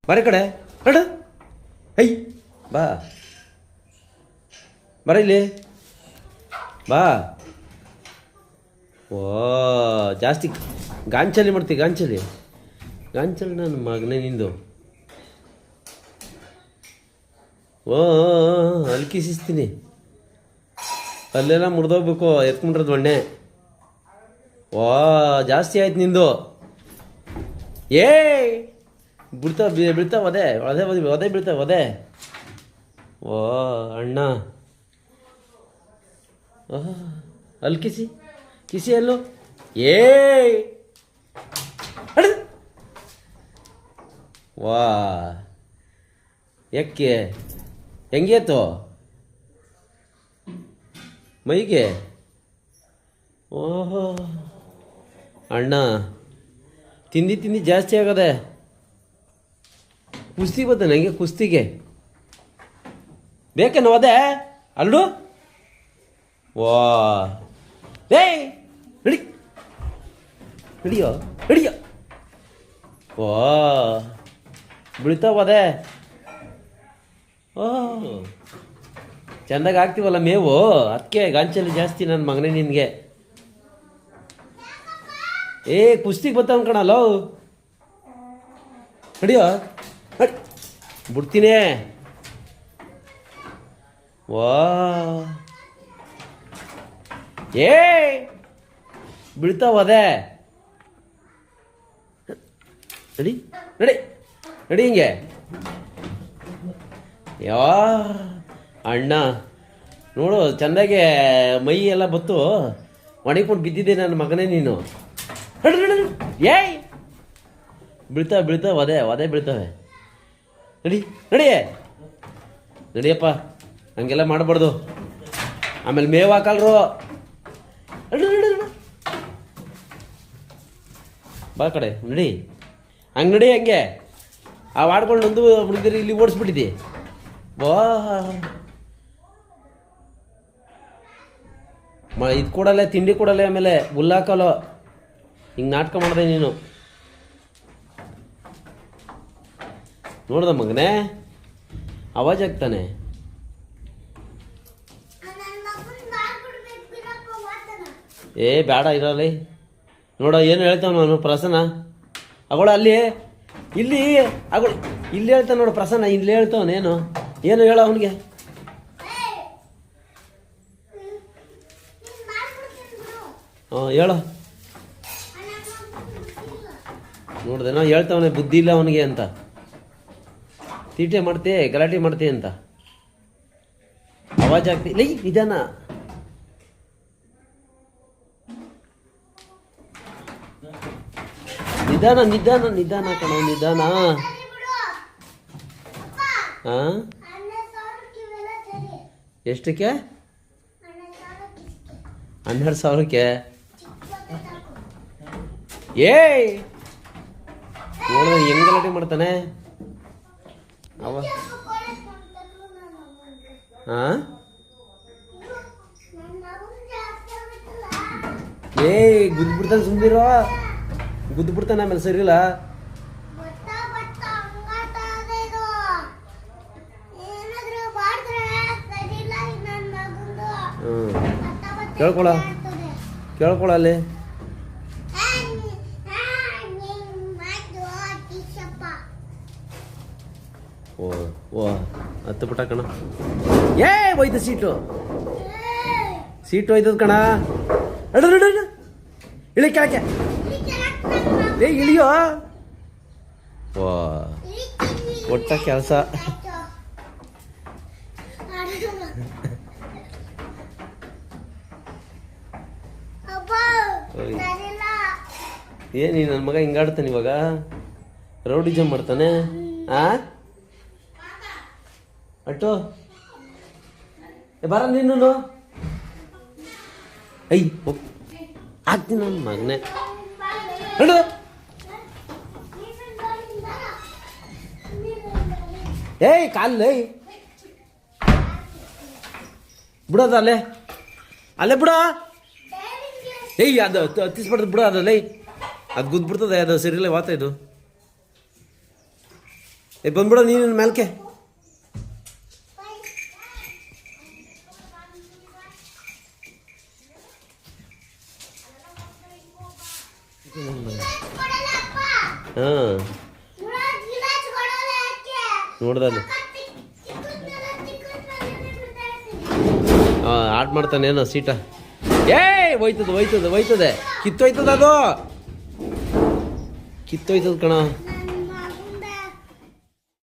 ಬರ ಕಡೆ ನಡ. ಐ ಬಾ ಬರ ಇಲ್ಲಿ ಬಾ. ಓ ಜಾಸ್ತಿ ಗಾಂಚಲಿ ಮಾಡ್ತೀವಿ, ಗಾಂಚಲಿ ನನ್ನ ಮಗನೇ ನಿಂದು. ಓ ಅಲ್ಕಿಸಿಸ್ತೀನಿ, ಅಲ್ಲೆಲ್ಲ ಮುರಿದೋಗ್ಬೇಕು, ಎತ್ಕೊಂಡ್ರದ್ದು ಒಣ್ಣೆ. ವಾ ಜಾಸ್ತಿ ಆಯ್ತು ನಿಂದು. ಏ ಬೀಳ್ತಾ ಒದೆ ಬೀಳ್ತಾ ಒದೆ. ಓ ಅಣ್ಣ ಅಲ್ಲಿ ಕಿಸಿ ಅಲ್ಲೋ. ಏ ವಾ ಯಾಕೆ ಹೆಂಗೇತು ಮೈಗೆ? ಓಹೋ ಅಣ್ಣ ತಿಂದು ಜಾಸ್ತಿ ಆಗದೆ. ಕುಸ್ತಿ ಬತ್ತ ನನಗೆ, ಕುಸ್ತಿಗೆ ಬೇಕೇನು ಅದೇ ಅಲ್ಲು? ವಾ ಏಯ್ ಹಿಡಿಯೋ ವಾ ಬೀಳ್ತಾವದೆ. ಓ ಚೆಂದಾಗಿ ಹಾಕ್ತೀವಲ್ಲ ಮೇವು, ಅದಕ್ಕೆ ಗಾಂಚಲಿ ಜಾಸ್ತಿ ನನ್ನ ಮಗನೇ ನಿನಗೆ. ಏ ಕುಸ್ತಿಗೆ ಬರ್ತಾವ ಕಣಲ್ಲೋ, ಹಿಡಿಯೋ ಬಿಡ್ತೀನಿ. ವಾ ಏ ಬೀಳ್ತಾವದೆ. ನಡಿ ಹಿಂಗೆ. ಯಾ ಅಣ್ಣ ನೋಡು ಚೆಂದಾಗೆ ಮೈ ಎಲ್ಲ ಬತ್ತು ಒಣಗಿಕೊಂಡು ಬಿದ್ದಿದ್ದೆ ನನ್ನ ಮಗನೇ ನೀನು. ಏಯ್ ಬೀಳ್ತಾವೆ ಒದೆ ಬೀಳ್ತಾವೆ. ನಡಿಯಪ್ಪ, ಹಂಗೆಲ್ಲ ಮಾಡಬಾರ್ದು, ಆಮೇಲೆ ಮೇವು ಹಾಕಲ್ರು. ಬಾ ಕಡೆ ನಡಿ, ಹಂಗೆ ನಡಿ, ಹಂಗೆ ಆ ಆಡ್ಕೊಂಡು ಒಂದು ಹುಡುಗರು ಇಲ್ಲಿ ಓಡಿಸ್ಬಿಟ್ಟಿದ್ದಿ. ಬಾ ಇದು ಕೊಡಲ್ಲ, ತಿಂಡಿ ಕೊಡಲ್ಲ, ಆಮೇಲೆ ಹುಲ್ಲಾಕಲ್ಲ. ಹಿಂಗೆ ನಾಟಕ ಮಾಡಿದೆ ನೀನು. ನೋಡ್ದ ಮಗನೇ ಆವಾಜ್ ಆಗ್ತಾನೆ. ಏ ಬೇಡ ಇರಲಿ. ನೋಡ ಏನು ಹೇಳ್ತಾವ ನಾನು ಪ್ರಸನ್ನ ಅಗಳ ಅಲ್ಲಿ ಇಲ್ಲಿ ಅಗಳು ಇಲ್ಲಿ ಹೇಳ್ತಾನೆ ನೋಡು. ಪ್ರಸನ್ನ ಇಲ್ಲಿ ಹೇಳ್ತಾವನೇನು ಏನು ಹೇಳ ಅವನಿಗೆ. ಹೇಳೋ ನೋಡ್ದೇನೋ ಹೇಳ್ತಾವನೆ, ಬುದ್ಧಿ ಇಲ್ಲ ಅವನಿಗೆ ಅಂತ. ತೀಟೆ ಮಾಡ್ತೆ, ಗಲಾಟೆ ಮಾಡ್ತೆ ಅಂತ ಆವಾಜ್ ಆಗ್ತಿ. ಲೈ ನಿಧಾನ ಕಣ, ನಿಧಾನ. ಎಷ್ಟಕ್ಕೆ? 12,000ಕ್ಕೆ. ಏಯ್ ನೋಡಿದ್ರೆ ಹೆಂಗ್ ಗಲಾಟೆ ಮಾಡ್ತಾನೆ ಅವ. ಏಯ್ ಗುದ್ಬಿಡ್ತಾನೆ, ಸುಮ್ಮಿರೋ, ಗುದ್ಬಿಡ್ತಾನೆ, ಆಮೇಲೆ ಸರಿಲ್ಲ. ಕೇಳ್ಕೊಳ ಅಲ್ಲಿ. ಓ ಹತ್ತು ಬಿಟ್ಟ ಕಣ. ಏ ಹೋಯ್ತು ಸೀಟು ಹೋಯ್ತದ ಕಣ. ಇಳಿ ಕೆಳಕ್ಕೆ. ಏ ಇಳಿಯೋ. ವಾ ಒಟ್ಟ ಕೆಲಸ. ಏನಿ ನನ್ನ ಮಗ ಹಿಂಗಾಡ್ತಾನೆ ಇವಾಗ, ರೌಡಿಜಮ್ ಮಾಡ್ತಾನೆ. ಅಟ್ಟು ಬರ ನೀನು. ಐ ಆಗ್ತೀನಿ ನನ್ನ ಮಗನೇ. ಏಯ್ ಕಾಲ್ ಬಿಡೋದ ಅಲ್ಲೇ ಬಿಡ. ಏಯ್ ಅದು ಹತ್ತಿಸ್ಬಾರ್ದು ಬಿಡ, ಅದಲ್ಲೇ ಅದು ಗುದ್ಬಿಡ್ತದೆ, ಅದು ಸರಿಲ್ಲ ವಾತ ಇದು. ಬಂದ್ಬಿಡೋ ನೀನು ಮೇಲ್ಕೆ. ಹಾಂ ನೋಡ್ದಲ್ಲಿ ಆಟ ಮಾಡ್ತಾನೇನೋ ಸೀಟ. ಹೋಯ್ತದೆ ಕಿತ್ತೋಯ್ತದ ಅದು ಕಿತ್ತೋಯ್ತದ ಕಣ.